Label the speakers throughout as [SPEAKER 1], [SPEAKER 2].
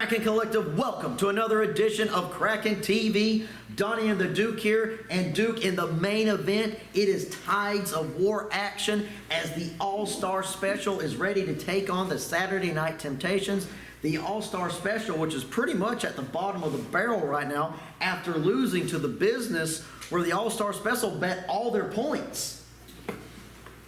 [SPEAKER 1] Kraken Collective, welcome to another edition of Kraken TV. Donnie and the Duke here, and Duke in the main event. It is Tides of War action as the All-Star Special is ready to take on the Saturday Night Temptations. The All-Star Special, which is pretty much at the bottom of the barrel right now after losing to the Business, where the All-Star Special bet all their points.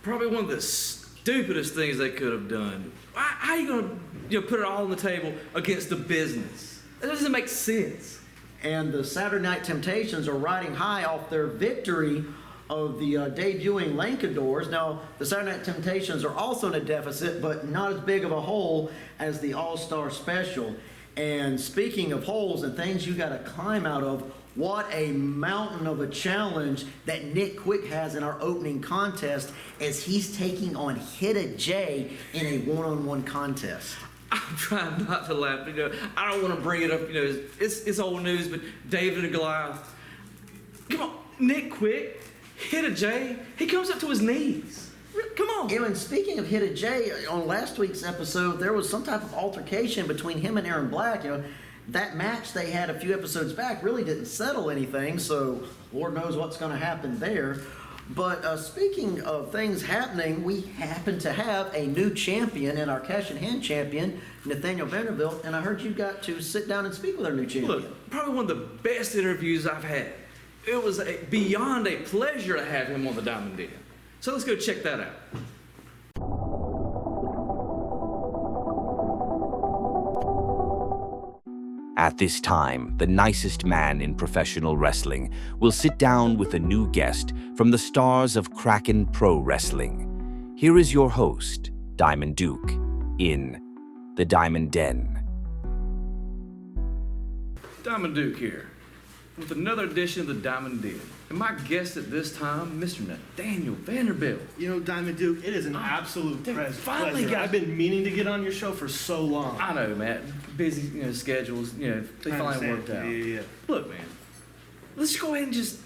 [SPEAKER 2] Probably one of the stupidest things they could have done. How are you going to put it all on the table against the Business? That doesn't make sense.
[SPEAKER 1] And the Saturday Night Temptations are riding high off their victory of the debuting Lankadors. Now, the Saturday Night Temptations are also in a deficit, but not as big of a hole as the All-Star Special. And speaking of holes and things you got to climb out of, what a mountain of a challenge that Nick Quick has in our opening contest as he's taking on Hitta J in a one-on-one contest.
[SPEAKER 2] I'm trying not to laugh. I don't want to bring it up. It's old news, but David and Goliath. Come on, Nick Quick, Hitta J. He comes up to his knees. Come on.
[SPEAKER 1] And speaking of Hitta J, on last week's episode, there was some type of altercation between him and Aaron Black. That match they had a few episodes back really didn't settle anything, so Lord knows what's going to happen there. But speaking of things happening, we happen to have a new champion and our cash in hand champion, Nathaniel Vanderbilt, and I heard you got to sit down and speak with our new champion.
[SPEAKER 2] Look, probably one of the best interviews I've had. It was beyond a pleasure to have him on the Diamond Den. So let's go check that out.
[SPEAKER 3] At this time, the nicest man in professional wrestling will sit down with a new guest from the stars of Kraken Pro Wrestling. Here is your host, Diamond Duke, in the Diamond Den.
[SPEAKER 2] Diamond Duke here, with another edition of the Diamond Den. And my guest at this time, Mr. Nathaniel Vanderbilt.
[SPEAKER 4] Diamond Duke, it is an absolute pleasure. I've been meaning to get on your show for so long.
[SPEAKER 2] I know, Matt. Busy, schedules, they finally worked out.
[SPEAKER 4] Yeah.
[SPEAKER 2] Look, man, let's go ahead and just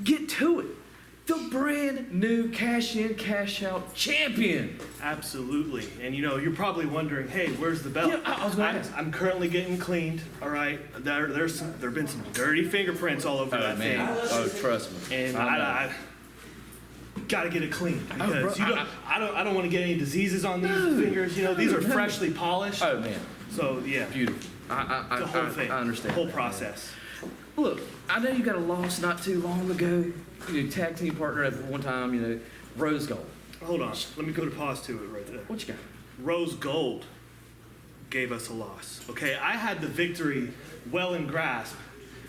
[SPEAKER 2] get to it. The brand new cash in, cash out champion.
[SPEAKER 4] Absolutely. And you're probably wondering, hey, where's the belt?
[SPEAKER 2] Yeah, I was going to ask.
[SPEAKER 4] I'm currently getting cleaned, all right? There've been some dirty fingerprints all over that thing.
[SPEAKER 2] Oh, trust me.
[SPEAKER 4] And I gotta get it clean because I don't want to get any diseases on these fingers. These are freshly polished.
[SPEAKER 2] Oh man.
[SPEAKER 4] So yeah.
[SPEAKER 2] Beautiful.
[SPEAKER 4] The whole thing.
[SPEAKER 2] I understand.
[SPEAKER 4] The whole process.
[SPEAKER 2] Look, I know you got a loss not too long ago. Tag team partner at one time, Rose Gold.
[SPEAKER 4] Hold on. Let me go to pause to it right there.
[SPEAKER 2] What you got?
[SPEAKER 4] Rose Gold gave us a loss. Okay, I had the victory well in grasp,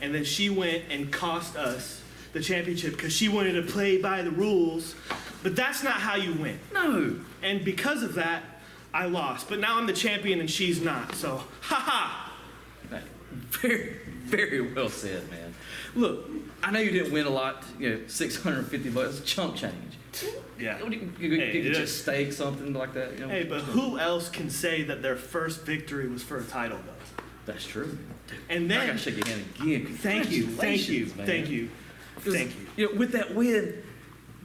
[SPEAKER 4] and then she went and cost us the championship because she wanted to play by the rules. But that's not how you win.
[SPEAKER 2] No.
[SPEAKER 4] And because of that, I lost. But now I'm the champion and she's not. So, ha-ha!
[SPEAKER 2] Very, very well said, man. Look, I know you didn't win a lot, $650, chump change.
[SPEAKER 4] Yeah.
[SPEAKER 2] You could just stake something like that.
[SPEAKER 4] Hey, but who else can say that their first victory was for a title, though?
[SPEAKER 2] That's true.
[SPEAKER 4] And then
[SPEAKER 2] I gotta shake your hand again.
[SPEAKER 4] Thank you,
[SPEAKER 2] Thank you. With that win,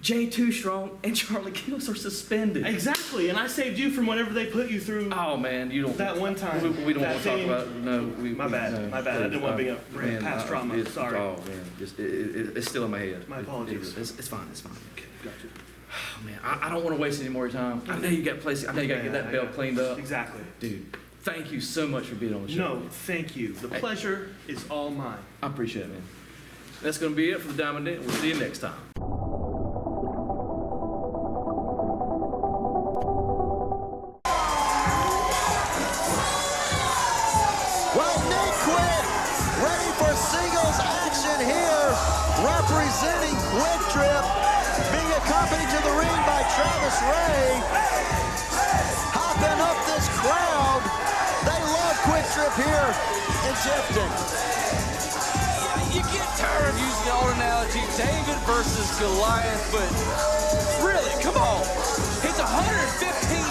[SPEAKER 2] Jay Too Strong and Charlie Kills are suspended.
[SPEAKER 4] Exactly, and I saved you from whatever they put you through.
[SPEAKER 2] Oh man, you don't.
[SPEAKER 4] That one time.
[SPEAKER 2] We don't want to talk about. No,
[SPEAKER 4] my bad. I didn't want to bring up past trauma. Sorry.
[SPEAKER 2] Oh man, it's still in my head.
[SPEAKER 4] My apologies.
[SPEAKER 2] It's fine.
[SPEAKER 4] Okay, gotcha.
[SPEAKER 2] Oh man, I don't want to waste any more of your time. I know you got places. I know you got to get that belt cleaned up.
[SPEAKER 4] Exactly,
[SPEAKER 2] dude. Thank you so much for being on the show.
[SPEAKER 4] No, thank you. The pleasure is all mine.
[SPEAKER 2] I appreciate it, man. That's going to be it for the Diamond Den. We'll see you next time.
[SPEAKER 1] Well, Nick Quick, ready for singles action here, representing Quick Trip, being accompanied to the ring by Travis Ray. Hopping up this crowd. They love Quick Trip here in Tifton.
[SPEAKER 5] You get tired of using the old analogy, David versus Goliath, but really, come on. He's 115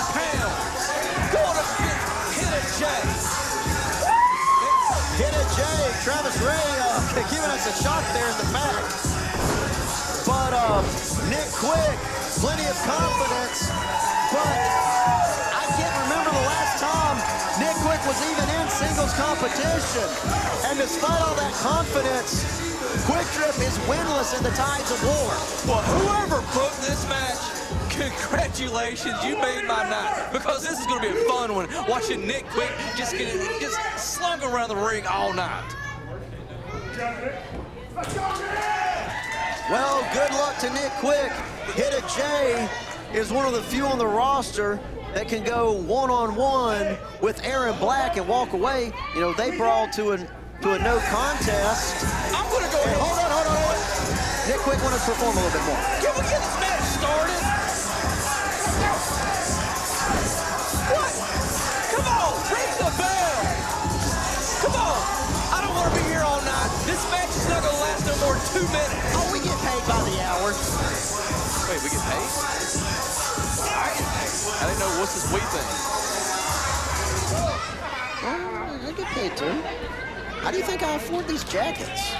[SPEAKER 5] pounds. Going up against Hitta J.
[SPEAKER 1] Hitta J, Travis Ray giving us a shot there in the back. But Nick Quick, plenty of confidence, but I can't remember the last time Nick Quick was even in singles competition. And despite all that confidence, Quick Trip is winless in the Tides of War.
[SPEAKER 5] Well, whoever booked this match, congratulations, you made my night. Because this is going to be a fun one, watching Nick Quick just slunk around the ring all night.
[SPEAKER 1] Well, good luck to Nick Quick. Hit a J is one of the few on the roster that can go one-on-one with Aaron Black and walk away. You know, they brawled to a no contest.
[SPEAKER 5] I'm going to go
[SPEAKER 1] And
[SPEAKER 5] ahead.
[SPEAKER 1] hold on. Nick Quick wanted to perform a little bit more.
[SPEAKER 5] Can we get this match started? What? Come on, ring the bell. Come on. I don't want to be here all night. This match is not going to last no more than 2 minutes.
[SPEAKER 1] Oh, we get paid by the hour.
[SPEAKER 5] Wait, we get paid? I didn't know. What's this we thing?
[SPEAKER 1] Well, I get paid too. How do you think I afford these jackets?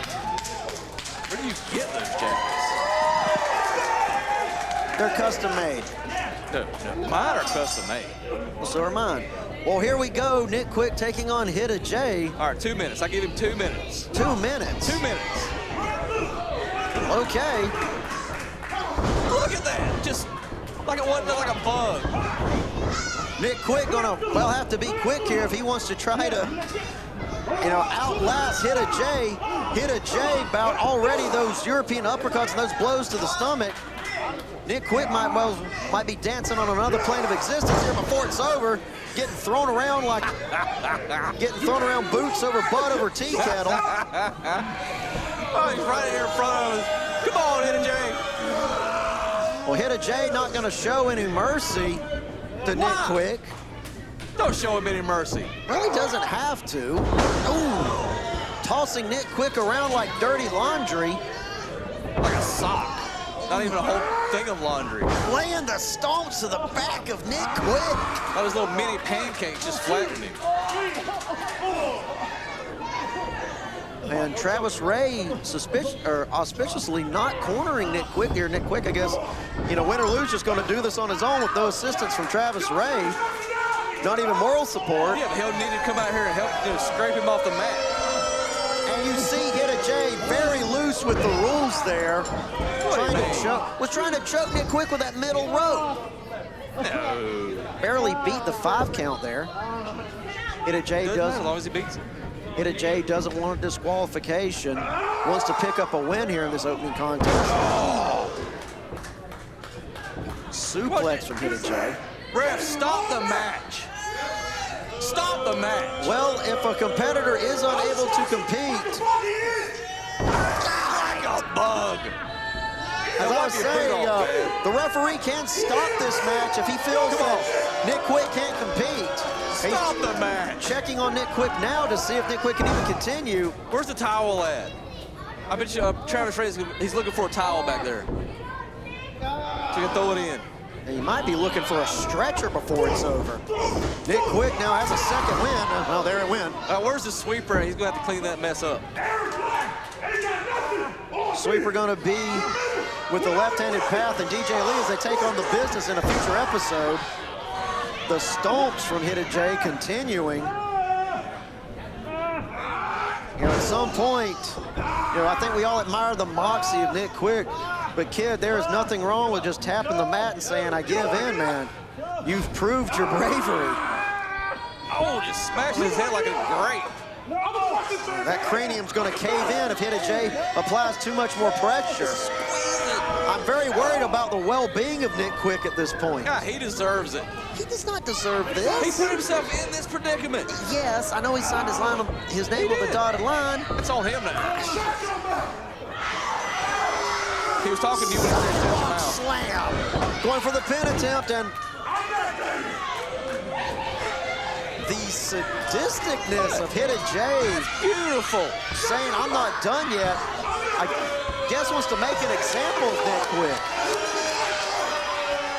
[SPEAKER 5] Where do you get those jackets?
[SPEAKER 1] They're custom made.
[SPEAKER 5] No, mine are custom made.
[SPEAKER 1] Well, so are mine. Well, here we go. Nick Quick taking on Hit a J.
[SPEAKER 5] All right, 2 minutes. I give him 2 minutes.
[SPEAKER 1] 2 minutes.
[SPEAKER 5] 2 minutes.
[SPEAKER 1] Okay.
[SPEAKER 5] Look at that. Just like it wasn't like a bug.
[SPEAKER 1] Nick Quick gonna, well, have to be quick here if he wants to try to, you know, outlast Hit a J. Hit a J about already those European uppercuts and those blows to the stomach. Nick Quick might be dancing on another plane of existence here before it's over. Getting thrown around boots over butt over tea kettle.
[SPEAKER 5] Oh, he's right here in front of us. Come on, Hit a J.
[SPEAKER 1] Well, Hit a J not gonna show any mercy to Nick Quick.
[SPEAKER 5] Don't show him any mercy.
[SPEAKER 1] Really doesn't have to. Ooh, tossing Nick Quick around like dirty laundry.
[SPEAKER 5] Like a sock. Not even a whole thing of laundry.
[SPEAKER 1] Laying the stomps to the back of Nick Quick.
[SPEAKER 5] That was little mini pancakes just flattening him.
[SPEAKER 1] And Travis Ray auspiciously not cornering Nick Quick here. Nick Quick, I guess, you know, win or lose, just going to do this on his own with no assistance from Travis Ray. Not even moral support.
[SPEAKER 5] Yeah, but he'll need to come out here and help, you know, scrape him off the mat.
[SPEAKER 1] And you see Hit a J very loose with the rules there. Trying to choke Nick Quick with that middle rope.
[SPEAKER 5] No.
[SPEAKER 1] Barely beat the 5 count there. Hit a J
[SPEAKER 5] Doesn't matter as long as he beats him.
[SPEAKER 1] Hit a J doesn't want a disqualification. Wants to pick up a win here in this opening contest. Suplex from Hit a J.
[SPEAKER 5] Ref, stop the match. Stop the match.
[SPEAKER 1] Well, if a competitor is unable to compete,
[SPEAKER 5] Like a bug.
[SPEAKER 1] as I was saying, the referee can stop this match if he feels that Nick Quick can't compete.
[SPEAKER 5] Stop the match.
[SPEAKER 1] Checking on Nick Quick now to see if Nick Quick can even continue.
[SPEAKER 5] Where's the towel at? I bet you Travis Ray, he's looking for a towel back there. So you can throw it in.
[SPEAKER 1] And he might be looking for a stretcher before it's over. Nick Quick now has a second win. Well, there it went.
[SPEAKER 5] Where's the sweeper? He's going to have to clean that mess up.
[SPEAKER 1] Sweeper going to be with the left-handed path and DJ Lee as they take on the business in a future episode. The stomps from Hit a J continuing. You know, at some point, you know, I think we all admire the moxie of Nick Quick, but kid, there is nothing wrong with just tapping the mat and saying, I give in, man. You've proved your bravery.
[SPEAKER 5] Oh, just smashing his head like a grape.
[SPEAKER 1] That cranium's going to cave in if Hit a J applies too much more pressure. I'm very worried about the well-being of Nick Quick at this point.
[SPEAKER 5] God, he deserves it.
[SPEAKER 1] He does not deserve
[SPEAKER 5] He
[SPEAKER 1] this.
[SPEAKER 5] put himself in this predicament.
[SPEAKER 1] Yes, I know he signed his name on the dotted line.
[SPEAKER 5] It's on him now. He was talking to you when he said shut your mouth.
[SPEAKER 1] Slam. Going for the pin attempt, and the sadisticness of Hit a J.
[SPEAKER 5] Beautiful.
[SPEAKER 1] Saying, I'm not done yet. I guess wants to make an example of Nick Quick.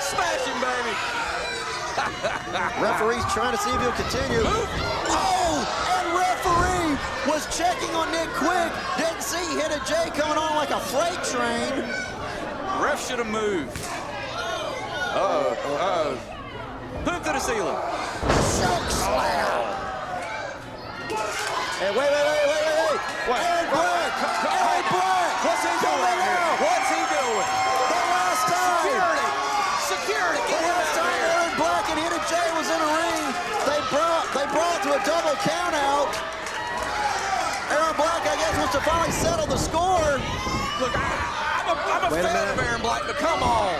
[SPEAKER 5] Smash him, baby.
[SPEAKER 1] Referee's trying to see if he'll continue. Oh, and referee was checking on Nick Quick. Didn't see Hit a J coming on like a freight train.
[SPEAKER 5] Ref should have moved. Uh-oh. Put him to the ceiling.
[SPEAKER 1] Choke slam.
[SPEAKER 6] Hey, wait. Aaron Black! Aaron Black!
[SPEAKER 5] What's he doing here? What's he doing?
[SPEAKER 6] The last time!
[SPEAKER 5] Security!
[SPEAKER 6] The
[SPEAKER 5] Get him
[SPEAKER 6] last
[SPEAKER 5] out of
[SPEAKER 6] time
[SPEAKER 5] here!
[SPEAKER 6] Aaron Black and Hidden Jay was in a ring, they brought to a double count out. Aaron Black, I guess, wants to finally settle the score.
[SPEAKER 5] Look, I'm a
[SPEAKER 6] Wait a
[SPEAKER 5] fan
[SPEAKER 6] minute.
[SPEAKER 5] of Aaron Black, but come on.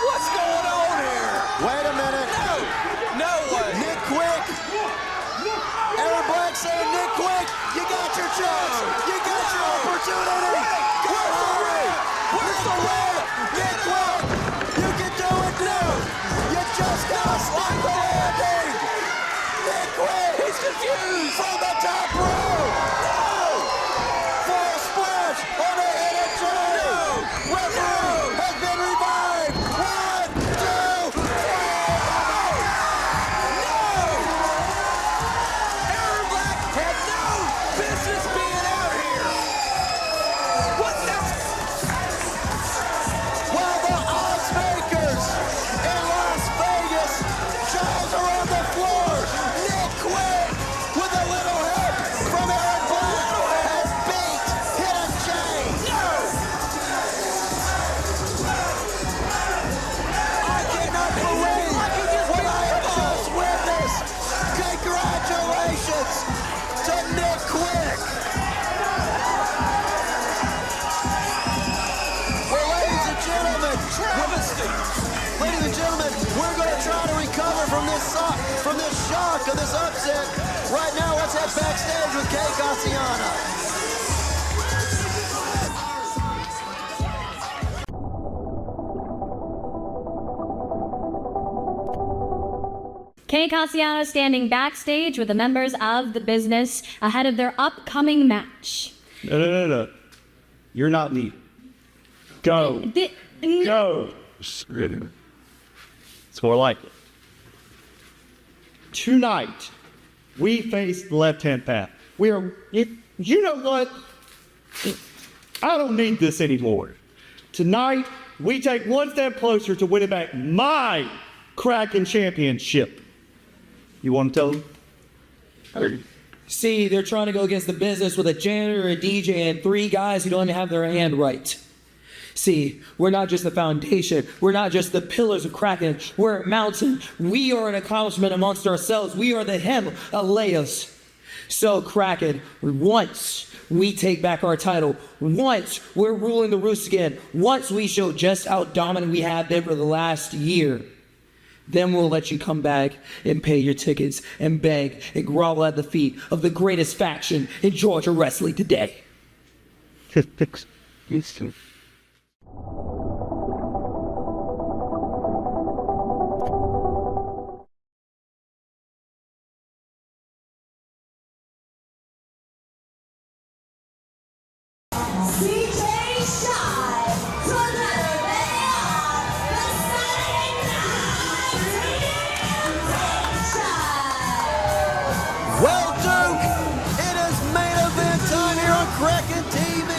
[SPEAKER 5] What's going on here?
[SPEAKER 6] Wait a minute.
[SPEAKER 5] No way.
[SPEAKER 6] Nick Quick. Aaron Black saying, Nick Quick, you got your chance. You got your opportunity. Where's the ring? Where's the ring? Nick Quick, you can do it now. You just gotta stop the landing. Nick Quick.
[SPEAKER 5] He's confused.
[SPEAKER 6] From the top row. No. Full splash on the Hidden Jay. Referee has been revived. 1, 2, 3.
[SPEAKER 5] Aaron Black had no business being out here. What the?
[SPEAKER 6] While the odds makers in Las Vegas, Giles are on the floor. Nick Quick, with a little help from Aaron Black, has beat Hidden Jay. I cannot believe what I have just witnessed. Congratulations to Nick Quick. Well, ladies and gentlemen, ladies and gentlemen, we're going to try to recover from this shock of this upset. Right now, let's head backstage with Kay Cassiano.
[SPEAKER 7] Kay Cassiano standing backstage with the members of the business ahead of their upcoming match.
[SPEAKER 8] No. You're not needed. Go. Go. It's more like it. Tonight, we face the left-hand path. You know what? I don't need this anymore. Tonight, we take one step closer to winning back my Kraken championship. You want to tell them?
[SPEAKER 9] See, they're trying to go against the business with a janitor, a DJ, and 3 guys who don't even have their hand right. See, we're not just the foundation. We're not just the pillars of Kraken. We're a mountain. We are an accomplishment amongst ourselves. We are the Himalayas. So, Kraken, once we take back our title, once we're ruling the roost again, once we show just how dominant we have been for the last year, then we'll let you come back and pay your tickets and beg and grovel at the feet of the greatest faction in Georgia wrestling today.
[SPEAKER 6] Well, Duke, it is main event time here on Kraken TV.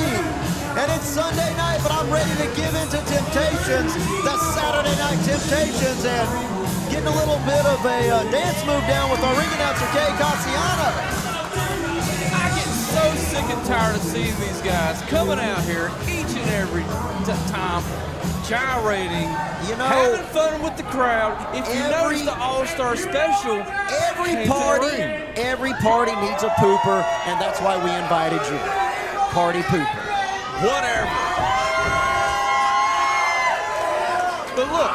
[SPEAKER 6] And it's Sunday night, but I'm ready to give in to Temptations, the Saturday Night Temptations, and getting a little bit of a dance move down with our ring announcer, Kay Cassiano.
[SPEAKER 5] I get so sick and tired of seeing these guys coming out here each and every time, gyrating, having fun with the crowd. If you notice the All-Star special,
[SPEAKER 6] every party needs a pooper, and that's why we invited you. Party pooper.
[SPEAKER 5] Whatever. But look,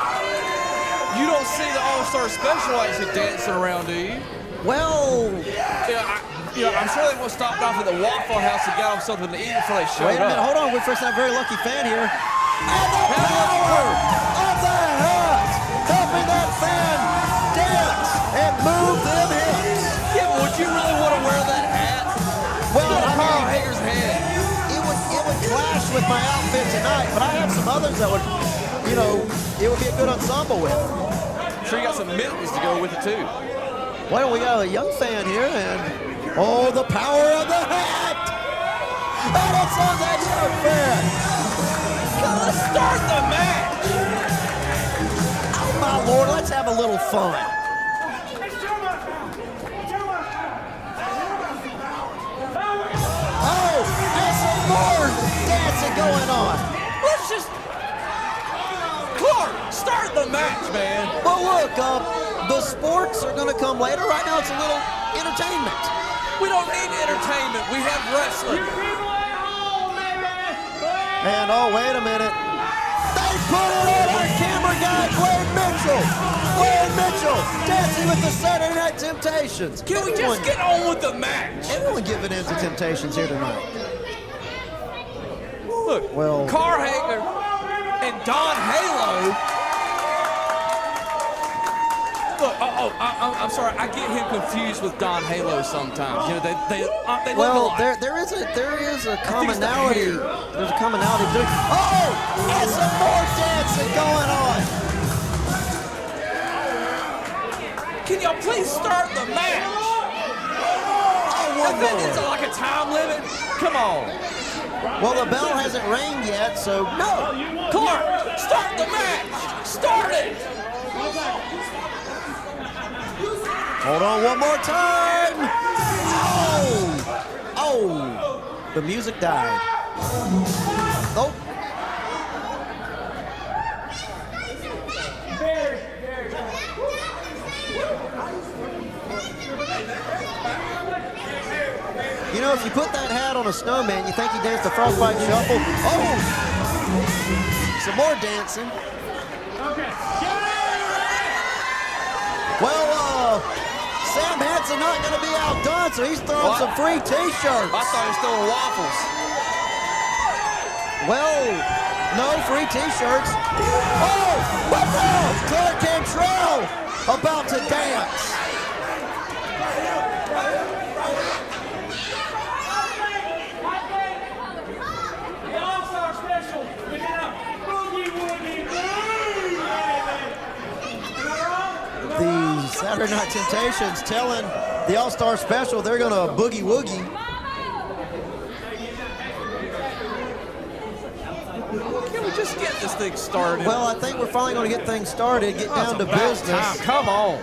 [SPEAKER 5] you don't see the All-Star special actually dancing around, do you?
[SPEAKER 6] Well,
[SPEAKER 5] I'm sure they would have stopped off at the Waffle House and got them something to eat before they showed
[SPEAKER 6] wait a minute,
[SPEAKER 5] up.
[SPEAKER 6] hold on. We're first a very lucky fan here. And the power of the hat, helping that fan dance and move them hips.
[SPEAKER 5] Yeah, but would you really want to wear that hat?
[SPEAKER 6] Well,
[SPEAKER 5] Look at
[SPEAKER 6] I
[SPEAKER 5] Carl
[SPEAKER 6] mean,
[SPEAKER 5] Hager's head.
[SPEAKER 6] it would clash with my outfit tonight, but I have some others that would, it would be a good ensemble with.
[SPEAKER 5] I'm sure you got some mittens to go with it too.
[SPEAKER 6] Well, we got a young fan here, and the power of the hat! And it's on that young fan!
[SPEAKER 5] Let's start the match!
[SPEAKER 6] Oh my Lord, let's have a little fun. going on?
[SPEAKER 5] Let's just... Clark, start the match, man.
[SPEAKER 6] But look, the sports are going to come later. Right now it's a little entertainment.
[SPEAKER 5] We don't need entertainment. We have wrestling.
[SPEAKER 6] And oh, wait a minute. They put it on our camera guy, Wayne Mitchell. Wayne Mitchell dancing with the Saturday Night Temptations.
[SPEAKER 5] Can we just get on with the match?
[SPEAKER 6] Everyone giving in to Temptations here tonight.
[SPEAKER 5] Look,
[SPEAKER 6] Well-
[SPEAKER 5] Carl Hager and Don Halo. Look, I'm sorry, I get him confused with Don Halo sometimes. You know, they look
[SPEAKER 6] Well,
[SPEAKER 5] alike.
[SPEAKER 6] there is a
[SPEAKER 5] think it's the
[SPEAKER 6] commonality.
[SPEAKER 5] hair.
[SPEAKER 6] There's a commonality between. Oh, and some more dancing going on.
[SPEAKER 5] Can y'all please start the match?
[SPEAKER 6] Oh, one
[SPEAKER 5] I think
[SPEAKER 6] more.
[SPEAKER 5] it's like a time limit. Come on.
[SPEAKER 6] Well, the bell hasn't rang yet, so no.
[SPEAKER 5] Clark, start the match. Start it.
[SPEAKER 6] Hold on one more time. Oh, the music died. Oh. You know, if you put that hat on a snowman, you think he danced the Frostbite Shuffle? Oh! Some more dancing. Well, Sam Hansen not going to be outdone, so he's throwing
[SPEAKER 5] What?
[SPEAKER 6] some free T-shirts.
[SPEAKER 5] I thought he was throwing waffles.
[SPEAKER 6] Well, no free T-shirts. Oh, what now? Clark Cantrell about to dance. The Saturday Night Temptations telling the All-Star Special they're going to boogie woogie.
[SPEAKER 5] Can we just get this thing started?
[SPEAKER 6] Well, I think we're finally going to get things started, get down to
[SPEAKER 5] It's about
[SPEAKER 6] business.
[SPEAKER 5] time. Come on.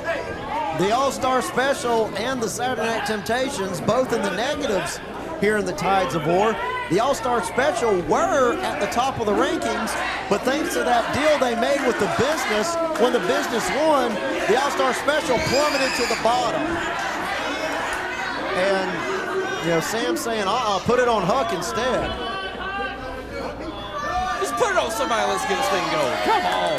[SPEAKER 6] The All-Star Special and the Saturday Night Temptations, both in the negatives here in the Tides of War. The All-Star Special were at the top of the rankings, but thanks to that deal they made with the business, when the business won, the All-Star Special plummeted to the bottom. And, you know, Sam's saying, put it on Huck instead.
[SPEAKER 5] Just put it on somebody. Let's get this thing going. Come on.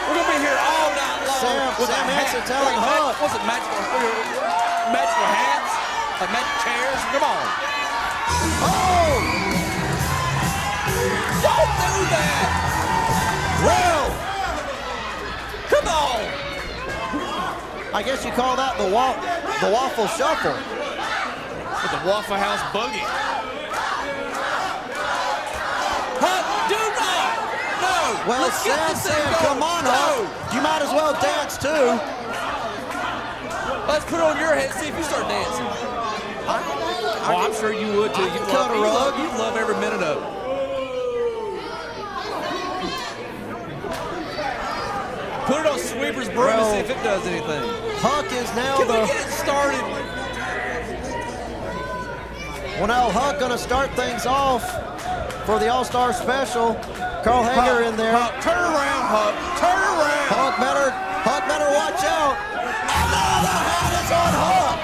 [SPEAKER 5] We're going to be here all night long.
[SPEAKER 6] Sam
[SPEAKER 5] with a
[SPEAKER 6] Hansen
[SPEAKER 5] hat.
[SPEAKER 6] telling Huck.
[SPEAKER 5] What's it, magical hats? Like magic chairs? Come on.
[SPEAKER 6] Oh!
[SPEAKER 5] Don't do that.
[SPEAKER 6] Well,
[SPEAKER 5] Come on.
[SPEAKER 6] I guess you call that the waffle shuffle.
[SPEAKER 5] With the Waffle House boogie. Huck, do not. No.
[SPEAKER 6] Well,
[SPEAKER 5] Let's get
[SPEAKER 6] Sam
[SPEAKER 5] this thing
[SPEAKER 6] said,
[SPEAKER 5] going.
[SPEAKER 6] come on,
[SPEAKER 5] No.
[SPEAKER 6] Huck. You might as well dance too.
[SPEAKER 5] Let's put it on your head. See if you start dancing. Oh, I'm sure you would too.
[SPEAKER 6] I can cut a rug.
[SPEAKER 5] You'd love every minute of it. Put it on Sweeper's broom and see if it does anything.
[SPEAKER 6] Huck is now
[SPEAKER 5] Can we get it started?
[SPEAKER 6] Well, now Huck gonna start things off for the All-Star Special. Carl Hager in there.
[SPEAKER 5] Huck, turn around, Huck. Turn around.
[SPEAKER 6] Huck better watch out. And now the hat is on Huck.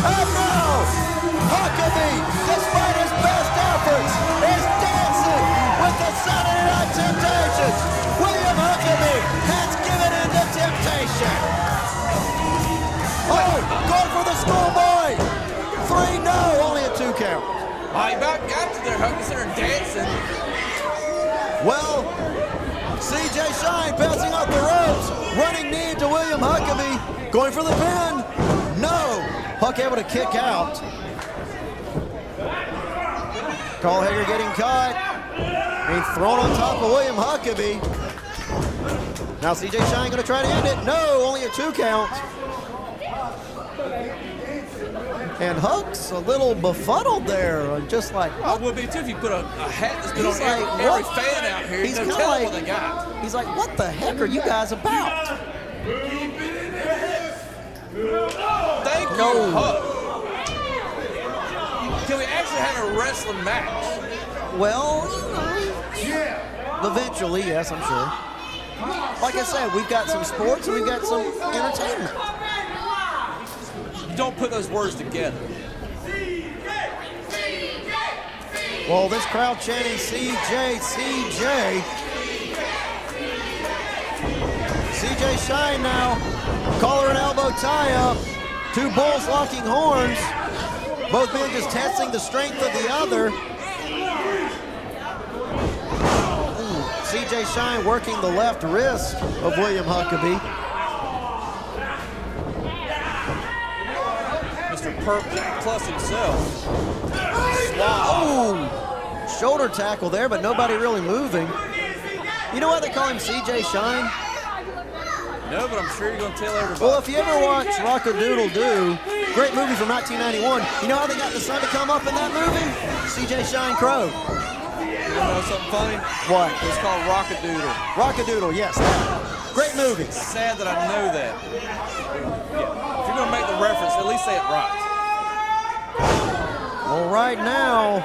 [SPEAKER 6] And now, Huckabee, despite his best efforts, is dancing with the Saturday Night Temptations. William Huckabee has given in to temptation. Oh, going for the schoolboy. 3, no, only a 2 count.
[SPEAKER 5] Oh, you about got to there, Huck. You started dancing.
[SPEAKER 6] Well, CJ Shine bouncing off the ropes, running knee to William Huckabee, going for the pin. No, Huck able to kick out. Carl Hager getting caught. Being thrown on top of William Huckabee. Now CJ Shine gonna try to end it. No, only a 2 count. And Huck's a little befuddled there, just like,
[SPEAKER 5] I would be too if you put a hat that's been
[SPEAKER 6] He's
[SPEAKER 5] on every,
[SPEAKER 6] like,
[SPEAKER 5] every
[SPEAKER 6] what?
[SPEAKER 5] fan out here.
[SPEAKER 6] He's
[SPEAKER 5] No
[SPEAKER 6] kinda
[SPEAKER 5] telling
[SPEAKER 6] like-
[SPEAKER 5] what they got.
[SPEAKER 6] he's like, what the heck are you guys about?
[SPEAKER 5] Thank you,
[SPEAKER 6] No.
[SPEAKER 5] Huck. Can we actually have a wrestling match?
[SPEAKER 6] Well, eventually, yes, I'm sure. Like I said, we've got some sports and we've got some entertainment.
[SPEAKER 5] Don't put those words together.
[SPEAKER 6] Well, this crowd chanting CJ, CJ. CJ Shine now, collar and elbow tie-up. Two bulls locking horns. Both men just testing the strength of the other. Ooh, CJ Shine working the left wrist of William Huckabee.
[SPEAKER 5] Mr. Perk plus himself.
[SPEAKER 6] Oh, shoulder tackle there, but nobody really moving. You know why they call him CJ Shine?
[SPEAKER 5] No, but I'm sure you're going to tell everybody.
[SPEAKER 6] Well, if you ever watch Rock-a-Doodle-Doo, great movie from 1991, you know how they got the sun to come up in that movie? CJ Shine Crow.
[SPEAKER 5] You want to know something funny?
[SPEAKER 6] What?
[SPEAKER 5] It's called Rock-a-Doodle.
[SPEAKER 6] Rock-a-Doodle, yes. That. Great movie.
[SPEAKER 5] It's sad that I know that. Yeah. If you're going to make the reference, at least say it right.
[SPEAKER 6] Well, right now,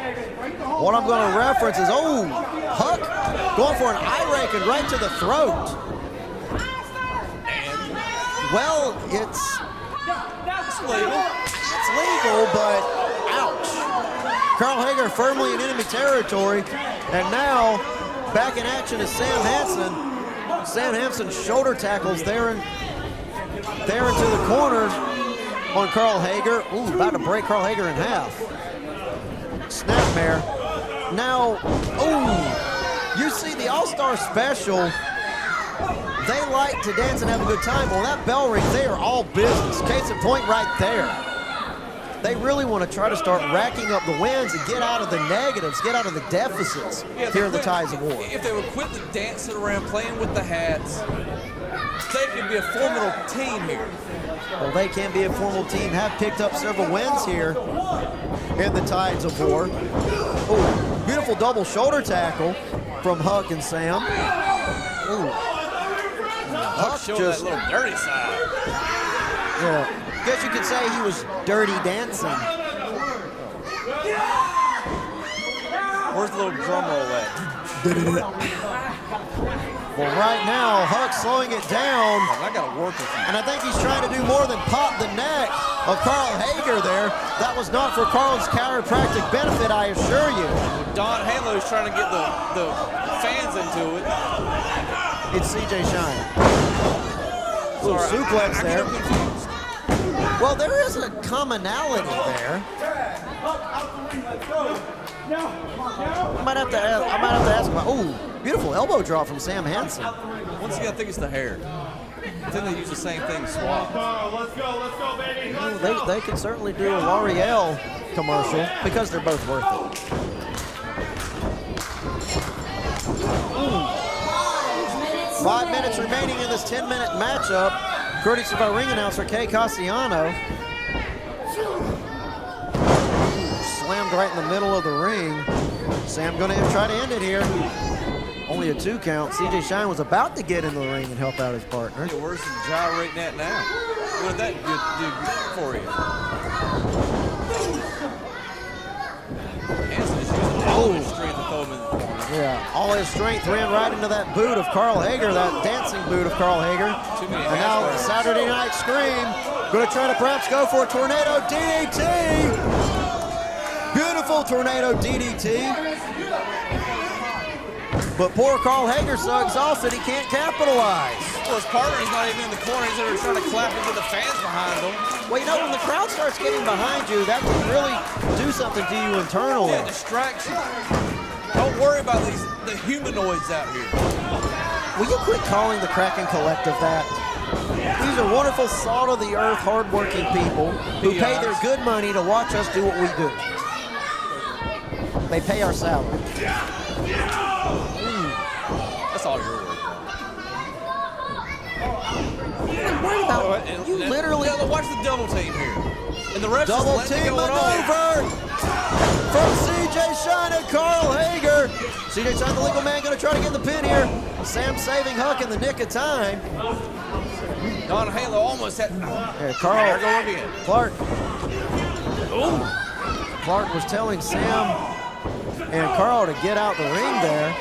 [SPEAKER 6] what I'm going to reference is, oh, Huck going for an eye raking right to the throat. Well, it's legal. It's legal, but ouch. Carl Hager firmly in enemy territory, and now back in action is Sam Hansen. Sam Hansen shoulder tackles there into the corner on Carl Hager. Ooh, about to break Carl Hager in half. Snapmare. Now, ooh, you see the All-Star special. They like to dance and have a good time. Well, that bell ring, they are all business. Case in point right there. They really want to try to start racking up the wins and get out of the negatives, get out of the deficits here in the Ties of War.
[SPEAKER 5] If they would quit the dancing around, playing with the hats, they could be a formidable team here.
[SPEAKER 6] Well, they can be a formal team, have picked up several wins here in the Tides of War. Oh, beautiful double shoulder tackle from Huck and Sam. Ooh.
[SPEAKER 5] Huck showed that little dirty side.
[SPEAKER 6] Yeah, guess you could say he was dirty dancing.
[SPEAKER 5] Where's the little drum roll at?
[SPEAKER 6] Well, right now, Huck's slowing it down.
[SPEAKER 5] I got to work with him.
[SPEAKER 6] And I think he's trying to do more than pop the neck of Carl Hager there. That was not for Carl's chiropractic benefit, I assure you.
[SPEAKER 5] Don Halo's trying to get the fans into it.
[SPEAKER 6] It's CJ Shine. Little suplex there. Well, there is a commonality there. I might have to ask about. Oh, beautiful elbow drop from Sam Hansen.
[SPEAKER 5] Once again, I think it's the hair. I think they use the same thing, swap.
[SPEAKER 4] Let's go, baby.
[SPEAKER 6] They can certainly do a L'Oreal commercial because they're both worth it. Ooh. 5 minutes remaining in this 10-minute matchup. Courtesy of our ring announcer, Kay Cassiano. Slammed right in the middle of the ring. Sam gonna try to end it here. Only a 2 count. CJ Shine was about to get in the ring and help out his partner.
[SPEAKER 5] Yeah, where's the gyrating at now? What did that do for you? Hansen is using all his strength to throw him in the corner.
[SPEAKER 6] Yeah, all his strength ran right into that boot of Carl Hager, that dancing boot of Carl Hager. And now Saturday Night Scream, going to try to perhaps go for a tornado DDT. Beautiful tornado DDT. But poor Carl Hager so exhausted he can't capitalize.
[SPEAKER 5] Well, his partner's not even in the corner. He's over trying to clap into the fans behind him.
[SPEAKER 6] Well, you know, when the crowd starts getting behind you, that can really do something to you internally.
[SPEAKER 5] Yeah, distraction. Don't worry about the humanoids out here.
[SPEAKER 6] Will you quit calling the Kraken Collective that? These are wonderful, salt-of-the-earth, hard-working people who pay their good money to watch us do what we do. They pay our salary.
[SPEAKER 5] That's all you're worried
[SPEAKER 6] I'm worried about you literally.
[SPEAKER 5] Yeah, watch the double team here. And the refs
[SPEAKER 6] Double
[SPEAKER 5] just let
[SPEAKER 6] team
[SPEAKER 5] it go on.
[SPEAKER 6] maneuver from CJ Shine and Carl Hager. CJ Shine, the legal man, going to try to get the pin here. Sam saving Huck in the nick of time.
[SPEAKER 5] Don Halo almost had.
[SPEAKER 6] Carl
[SPEAKER 5] There go again.
[SPEAKER 6] Clark.
[SPEAKER 5] Ooh.
[SPEAKER 1] Clark was telling Sam and Carl to get out the ring there.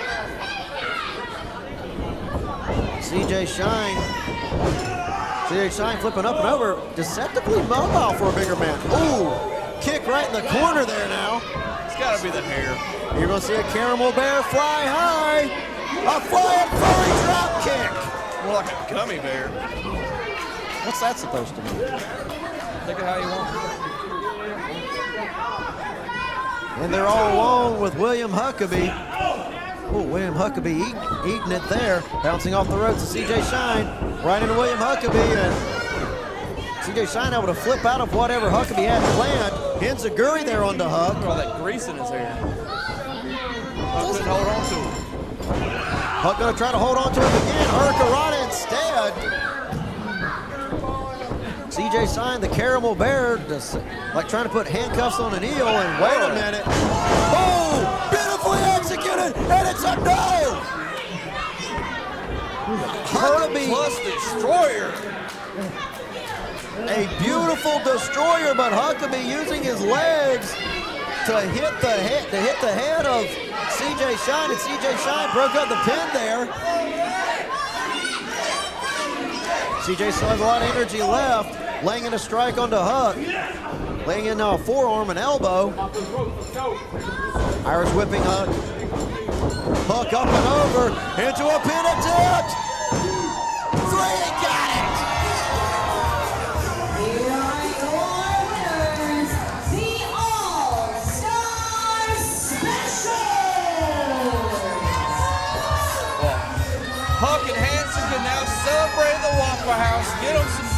[SPEAKER 1] CJ Shine flipping up and over, deceptively mobile for a bigger man. Ooh, kick right in the corner there now.
[SPEAKER 5] It's got to be the hair.
[SPEAKER 1] You're gonna see a Caramel Bear fly high. A flying furry drop kick.
[SPEAKER 5] More like a gummy bear.
[SPEAKER 1] What's that supposed to mean?
[SPEAKER 5] Take it how you want.
[SPEAKER 1] And they're all alone with William Huckabee. Oh, William Huckabee eating it there. Bouncing off the ropes to CJ Shine. Right into William Huckabee. And CJ Shine able to flip out of whatever Huckabee had planned. Enziguri there onto Huck.
[SPEAKER 5] Look at all that grease in his hair. Huck couldn't hold on to him.
[SPEAKER 1] Huck gonna try to hold on to him again. Hurricanrana instead. CJ Shine, the Caramel Bear, just like trying to put handcuffs on an eel, and wait a minute. Oh, beautifully executed, and it's a no! Huckabee
[SPEAKER 5] Plus destroyer.
[SPEAKER 1] A beautiful destroyer, but Huckabee using his legs to hit the head of CJ Shine, and CJ Shine broke up the pin there. CJ still has a lot of energy left, laying in a strike onto Huck, laying in now a forearm and elbow. Irish whipping Huck. Huck up and over into a pin attempt. 3, got it.
[SPEAKER 10] Here are your winners, the All-Star Special.
[SPEAKER 5] Huck and Hanson can now celebrate the Waffle House. Get them some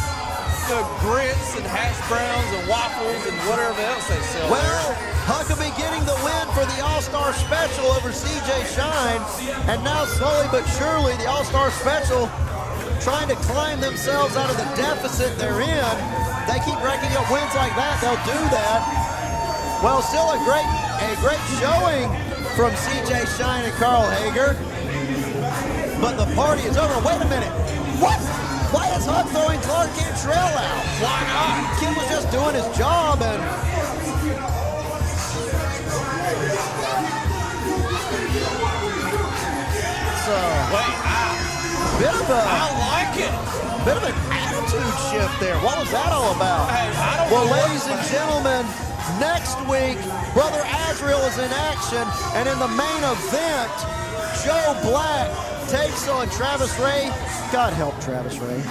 [SPEAKER 5] good grits and hash browns and waffles and whatever else they sell.
[SPEAKER 1] Well, Huckabee getting the win for the All-Star Special over CJ Shine. And now slowly but surely the All-Star Special trying to climb themselves out of the deficit they're in. They keep racking up wins like that, they'll do that. Well, still a great showing from CJ Shine and Carl Hager. But the party is over. Wait a minute. What? Why is Huck throwing Clark Cantrell out?
[SPEAKER 5] Why not?
[SPEAKER 1] Kid was just doing his job, and
[SPEAKER 5] I like it.
[SPEAKER 1] bit of an attitude shift there. What was that all about?
[SPEAKER 5] Hey, I don't
[SPEAKER 1] Well,
[SPEAKER 5] know what-
[SPEAKER 1] ladies and gentlemen, next week, Brother Azrael is in action, and in the main event, Joe Black takes on Travis Ray. God help Travis Ray.